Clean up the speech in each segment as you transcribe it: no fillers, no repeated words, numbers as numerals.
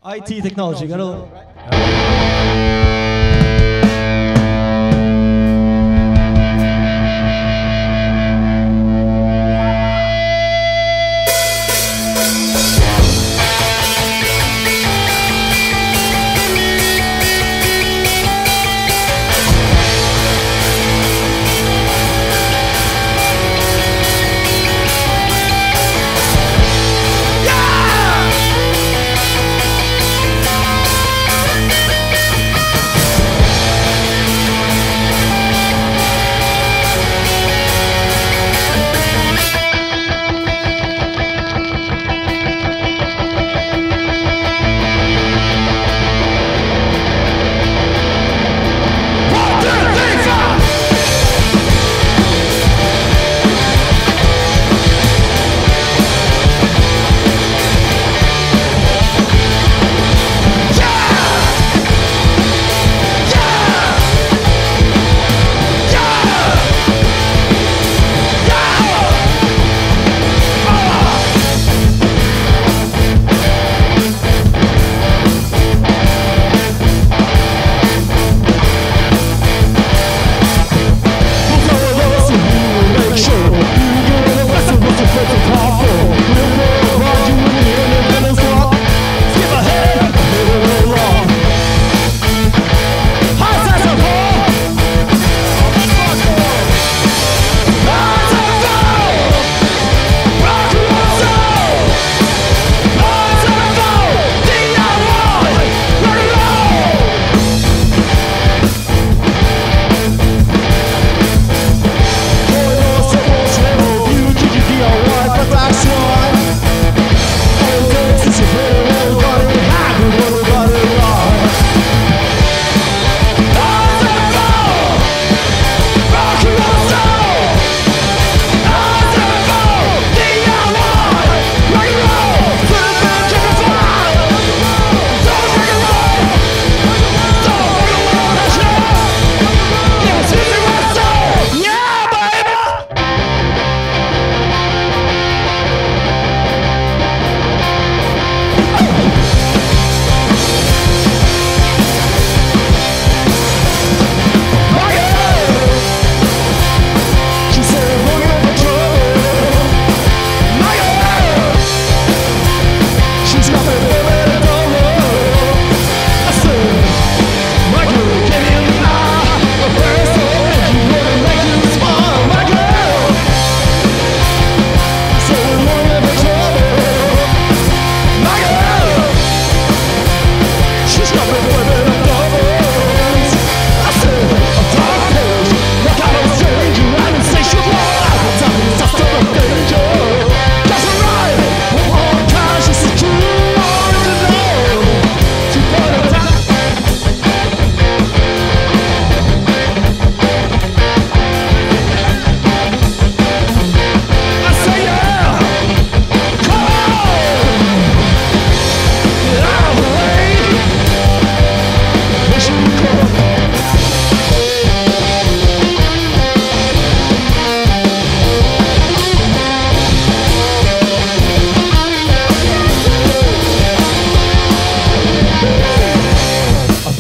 IT technology, got a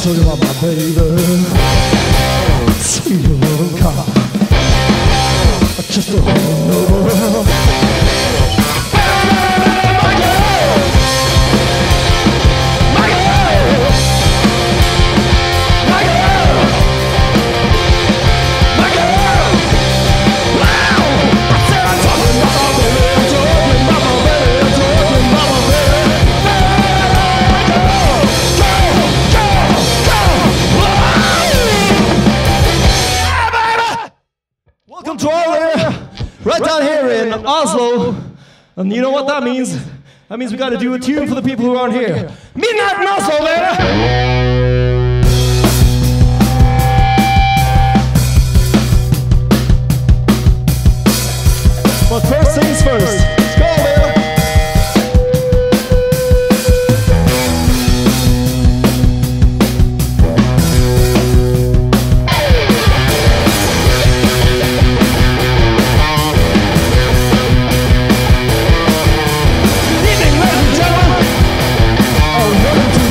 talking about my baby, sweet little car, just a little. Welcome to Wolf Lair, right down here in Oslo. And you know what that means? That means we got to do a tune for the people who aren't here. Midnight in Oslo, man! But first things first. Let's go, man! Evening, ladies and gentlemen. Oh, welcome to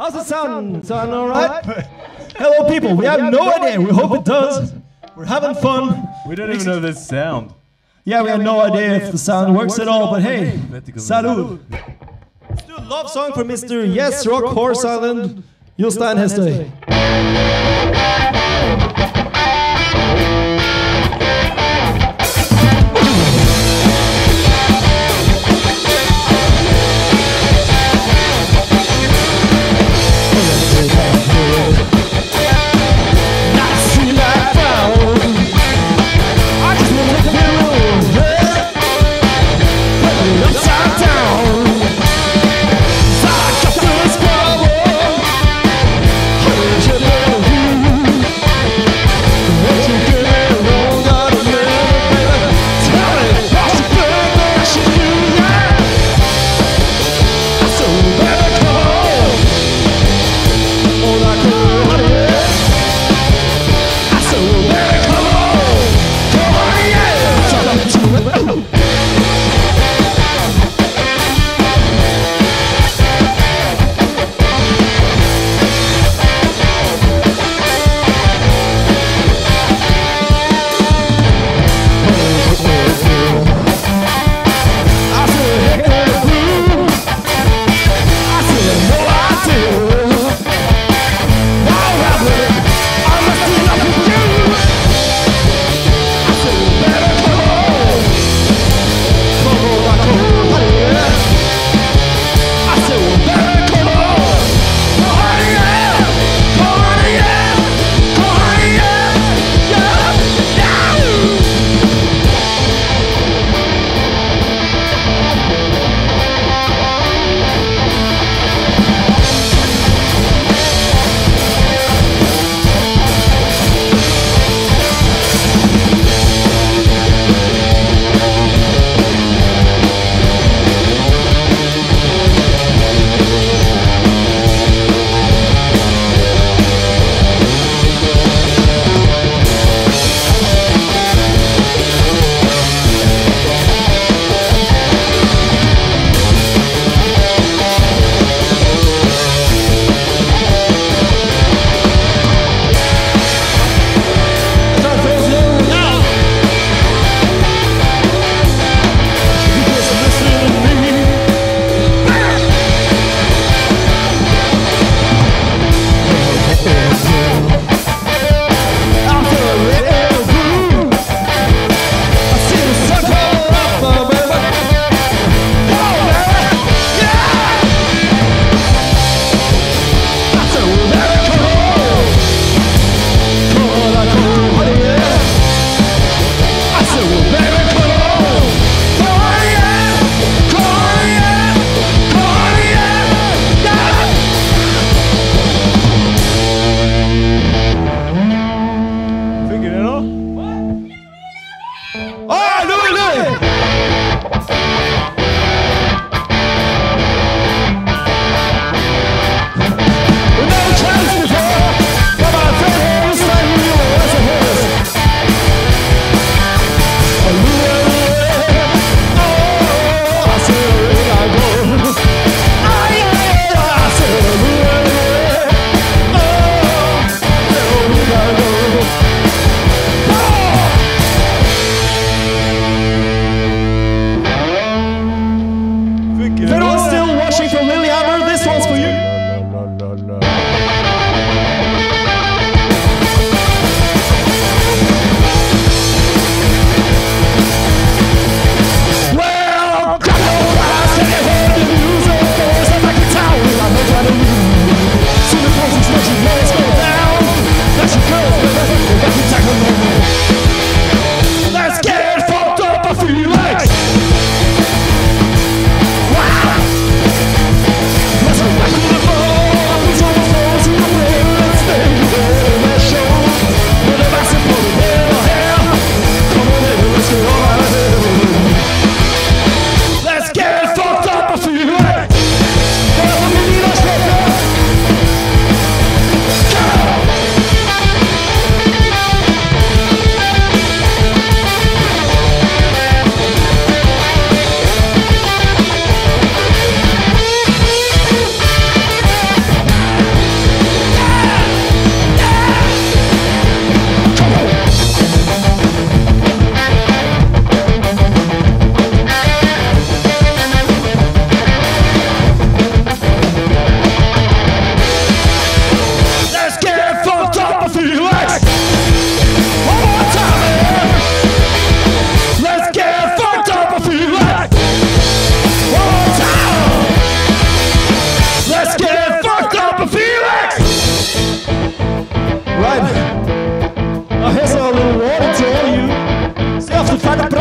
How's it sound? Sound all right? Hello, people. We have no idea. We hope it does. We're having fun. We don't even know this sound. Yeah, we have no idea if the sound works at all, but hey, salud. Let's do a love song for Mr. Yes Rock Horse Island, Jostein Hestøy. What you gonna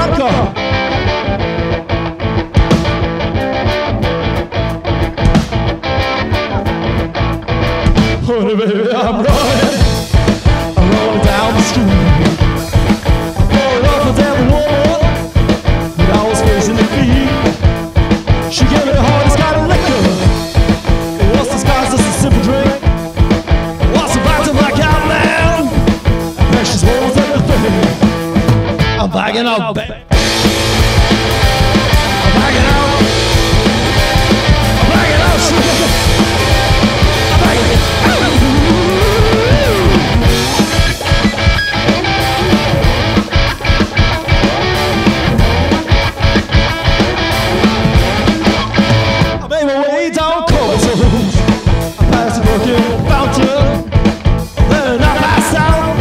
vodka. Honey, baby, I'm rolling down the street. Rolling up with every woman that I was facing defeat. She gave me the hardest kind of liquor. It was disguised as a simple drink. Was about to black out now. Precious moments everything. I'm bagging out, baby. I'm bagging out. I'm bagging out, sugar. I'm bagging out. I made my way down cobblestones. I passed a broken fountain. Then I passed out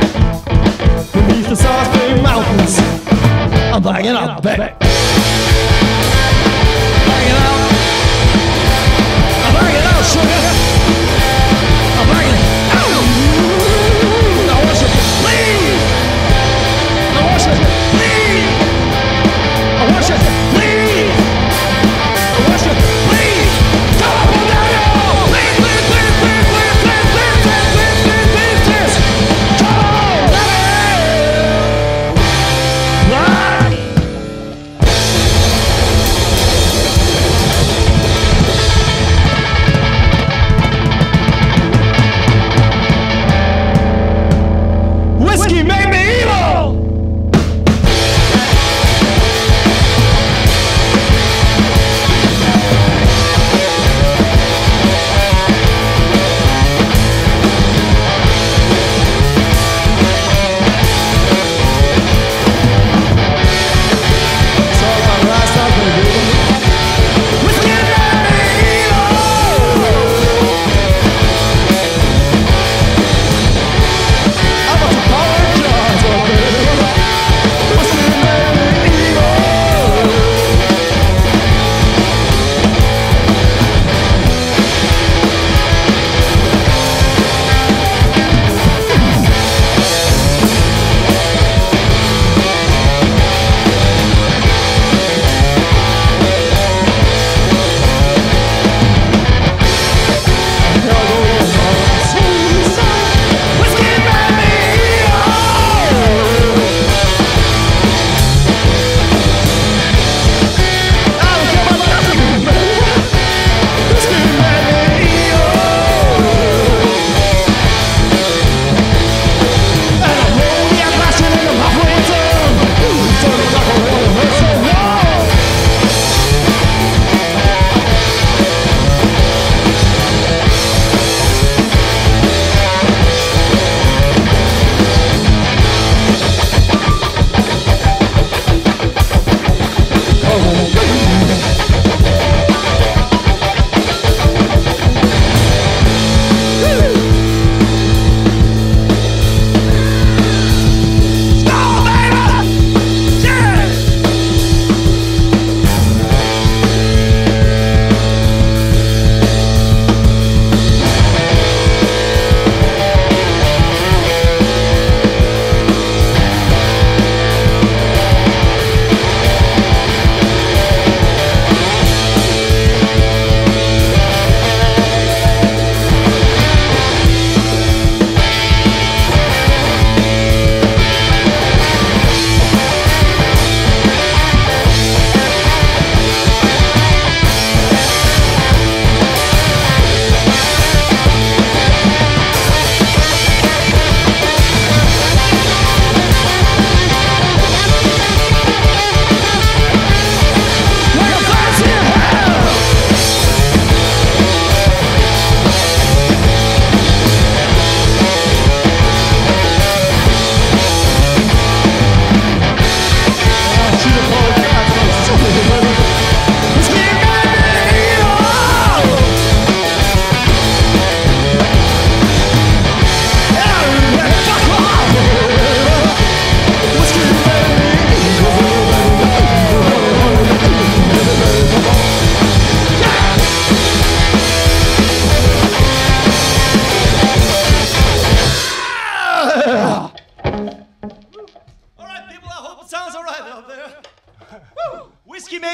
beneath the South Mountains. I'm bagging out, baby. Bagging out. I'm bagging out, sugar. I'm bagging out. I want you to leave. I want you to leave. I want you to leave. I want you to leave. Come up and down, yo. Please, please, please, please, please, please, please, please, please, please, please, please. Come on, baby. Right.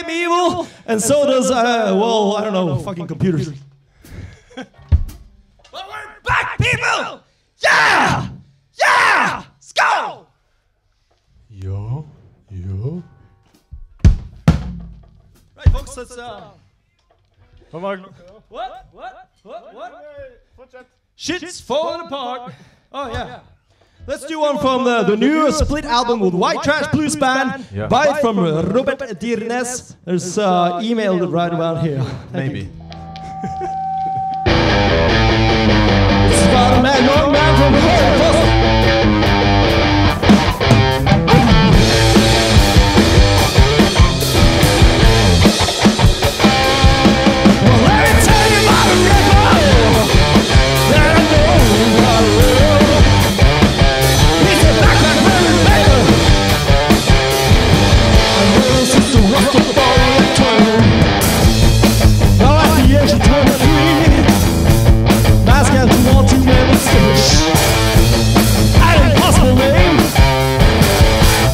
I'm evil, and so does, well, I don't know, fucking computers. But we're back, people! Yeah! Yeah! Let's go! Yo. Right, folks, let's, What? Shit's falling apart. Oh, yeah. Let's do one from the new split album with White Trash Blues Band. Yeah. Buy it from Robert Dirnes. There's email right around here. Maybe. This is about a man, young man from the world. Well, let me tell you about a record that I know about a real. He's a backpack wearing paper. I know since the rock of all the turn. Now at the age of 23, mask has one too many fish. An impossible name.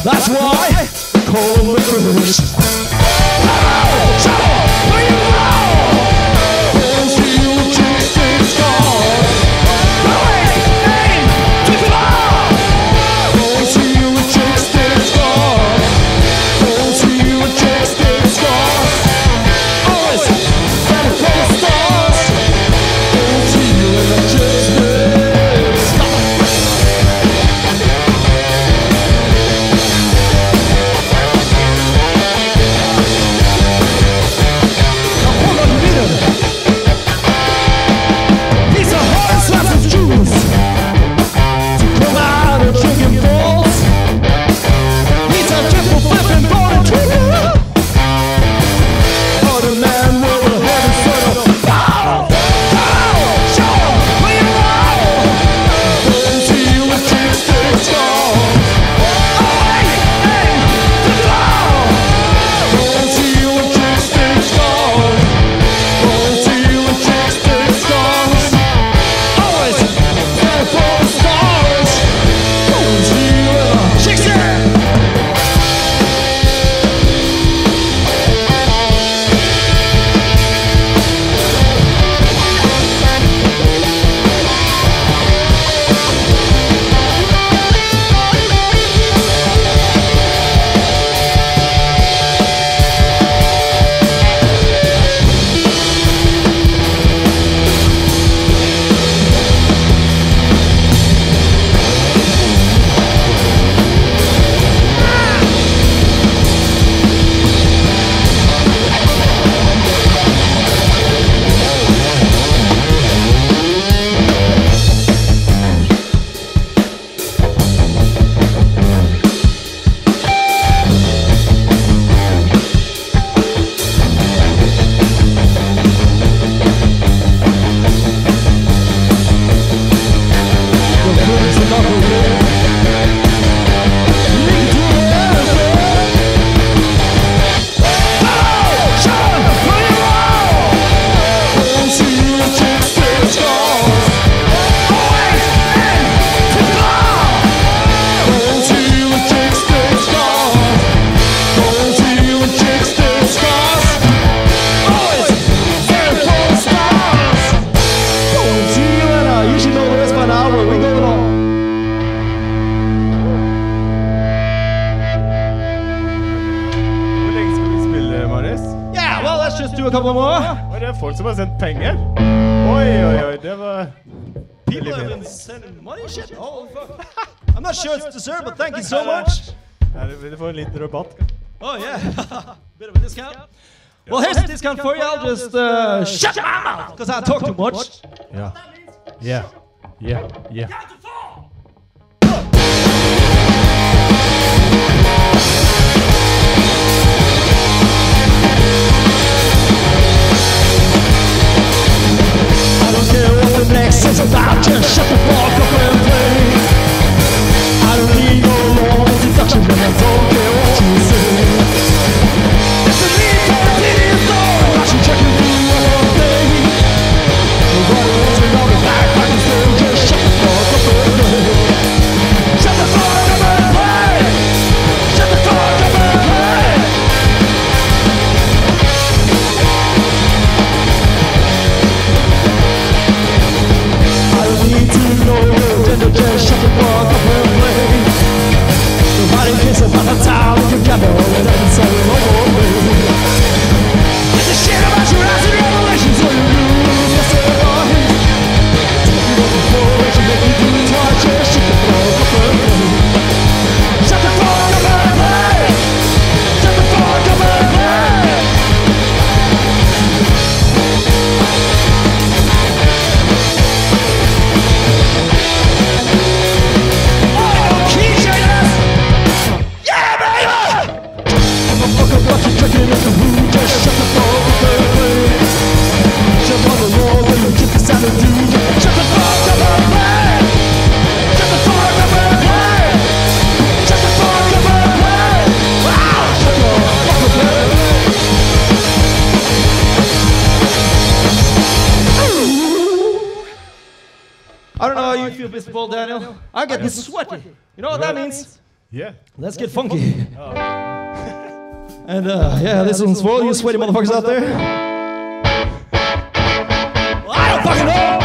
That's why I call him the British. A couple more. Og det er folk som har sendt penger. Oi, det var... People have been sending money shit. Oh, fuck. I'm not sure it's deserved, but thank you so much. Vil du få en liten rabatt? Oh, yeah. Bit of a discount. Well, here's a discount for you. I'll just shut my mouth, because I talk too much. Yeah. I don't care what the next is about, just shut the fuck up and play. I don't need no long introduction, and I don't care what you say. It's a need for a tedious story, I should check with you all day. Nobody wants me on the back, I can still just shut the fuck up and play. Shut the fuck up and play. Shut the fuck up and play. feel this ball, Daniel? I get sweaty. You know what that means? Yeah. Let's get funky. And yeah, this one's for all you sweaty motherfuckers out there. Well, I don't fucking know!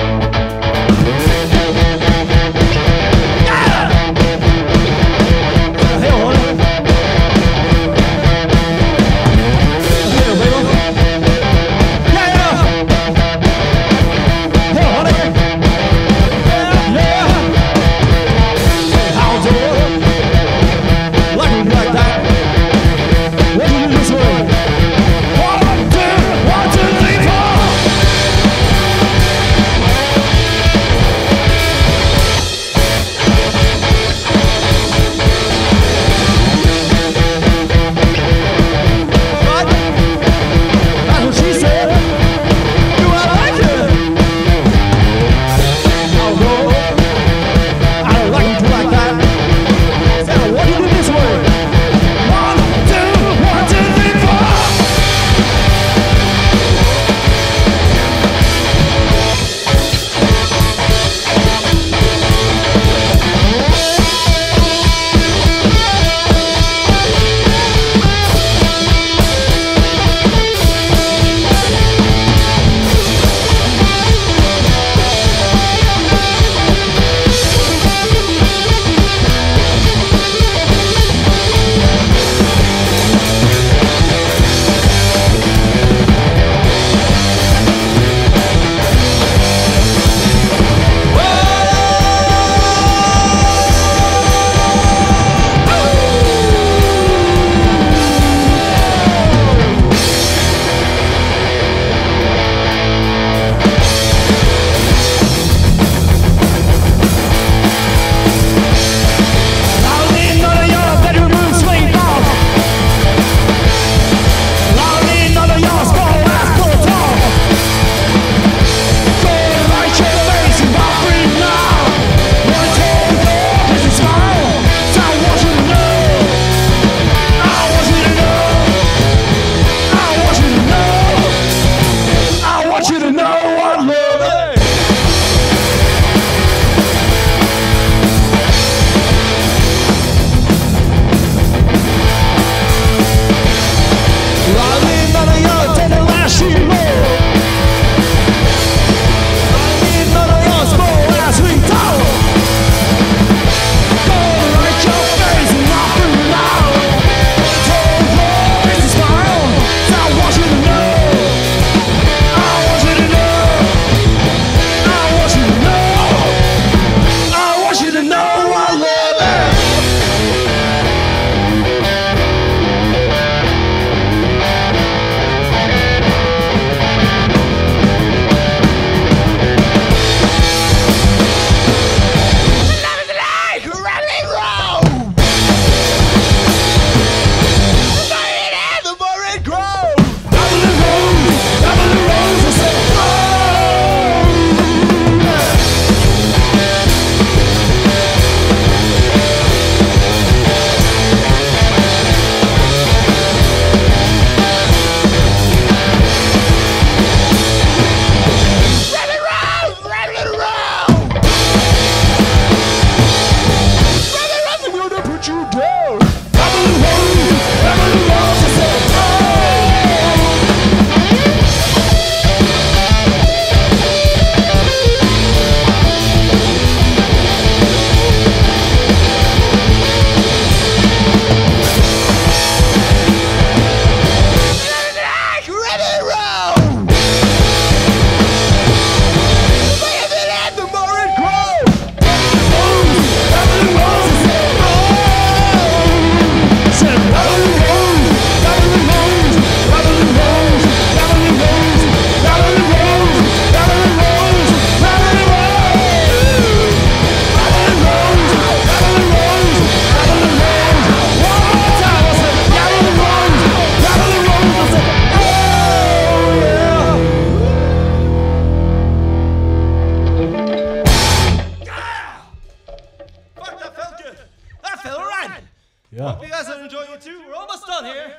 Yeah. Hope you guys are enjoying it too. We're almost done here.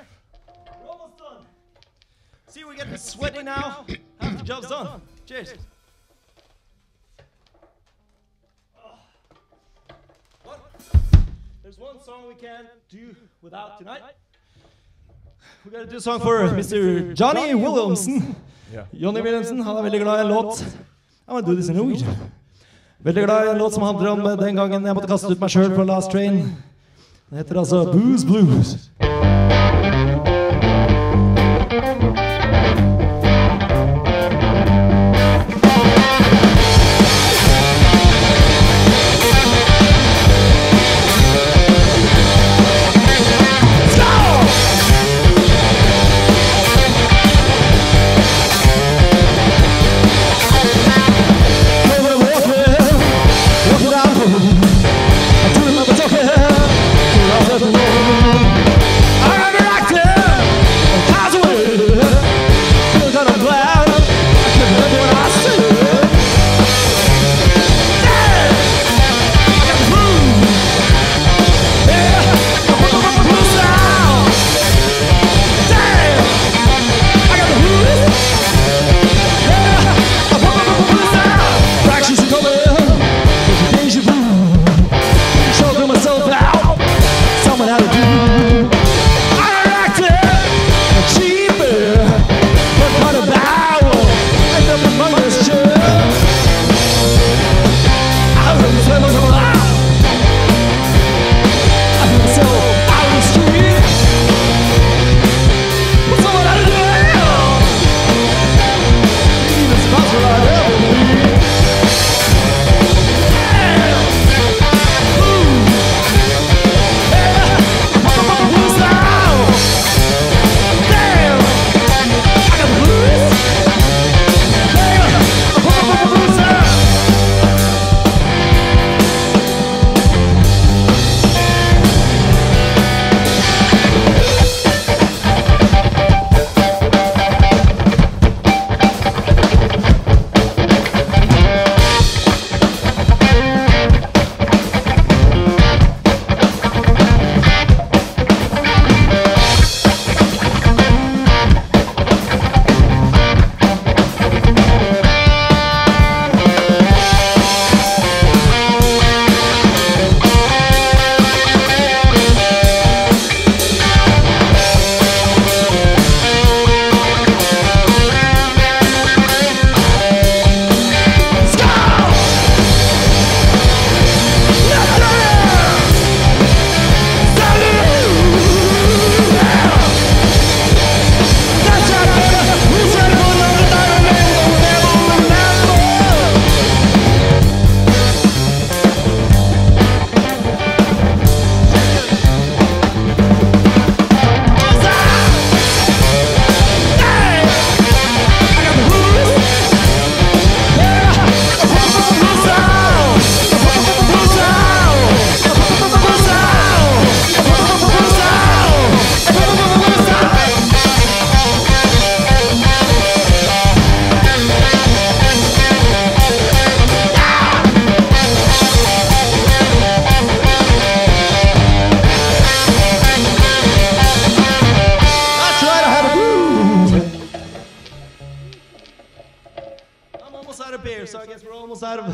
We're almost done. See, we're getting sweaty now. Half the job's done. Cheers. There's one song we can't do without tonight. We gotta do a song for Mr. Johnny Williamson. Yeah. Johnny Williamson, han veldig glad I en låt. I'm gonna do this in Norwegian. Veldig glad I en låt som handler om den gangen jeg måtte kaste ut meg selv fra Last Train. Den heter altså Booze Blues.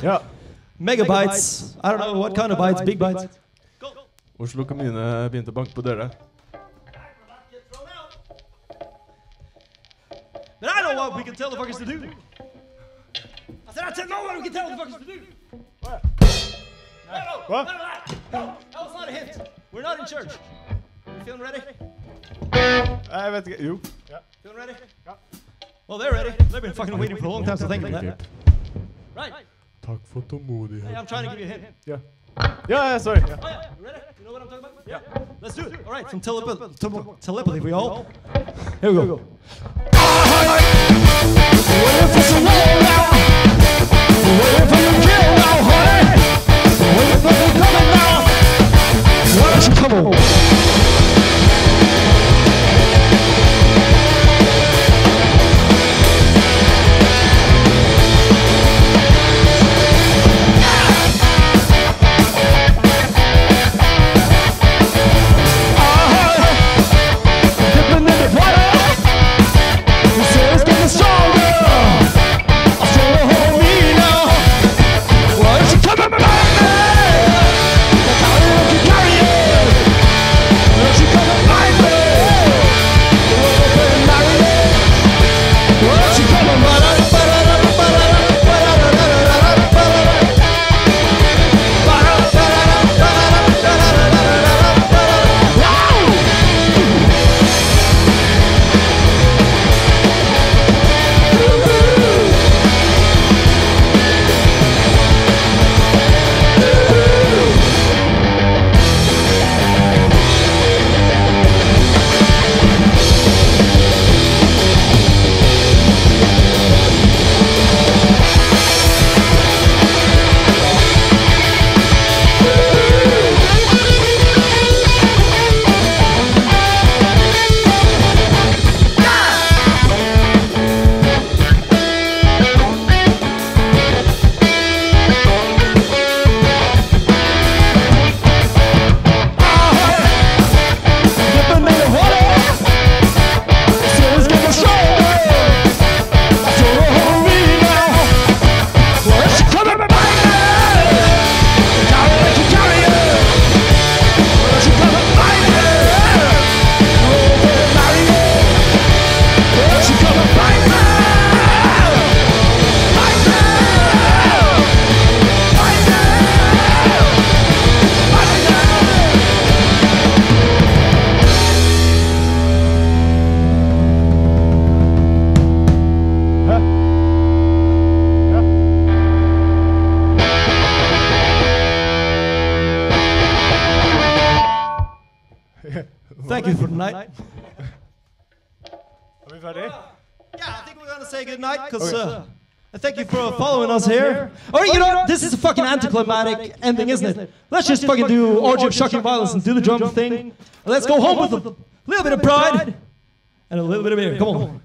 Ja. Megabytes. I don't know what kind of bytes, big bytes. Oslo kommune begynte å banke på døra. But I know what we can tell the fuckers to do. I said I know what we can tell the fuckers to do. What? No, that was not a hint. We're not in church. You feeling ready? Jeg vet ikke. Jo. Ja. Feeling ready? Ja. Well, they're ready. They've been fucking waiting for a long time, so thank you for that. Right. Takk for tålmodighet. Hey, I'm trying to give you a hint. Yeah. Yeah, sorry. Yeah. Oh, yeah. You ready? You know what I'm talking about? Yeah. Let's do it. All right, some telepathy for y'all. Here we go. Waiting for some love now. Waiting for your kill now, honey. Waiting for you coming now. Why don't you come on? Stronger. I'll show you how me now. Why don't you come on? thank you for tonight. Are we ready? Yeah, I think we're gonna say goodnight, because I thank you for following us here. Or you know, this is a fucking anticlimactic ending, isn't it? Let's just fucking do orgy of shocking violence and do the drum thing. And let's go home with a little bit of pride and a little bit of beer. Come on.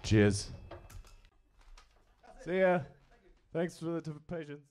Cheers. See ya. Thanks for the patience.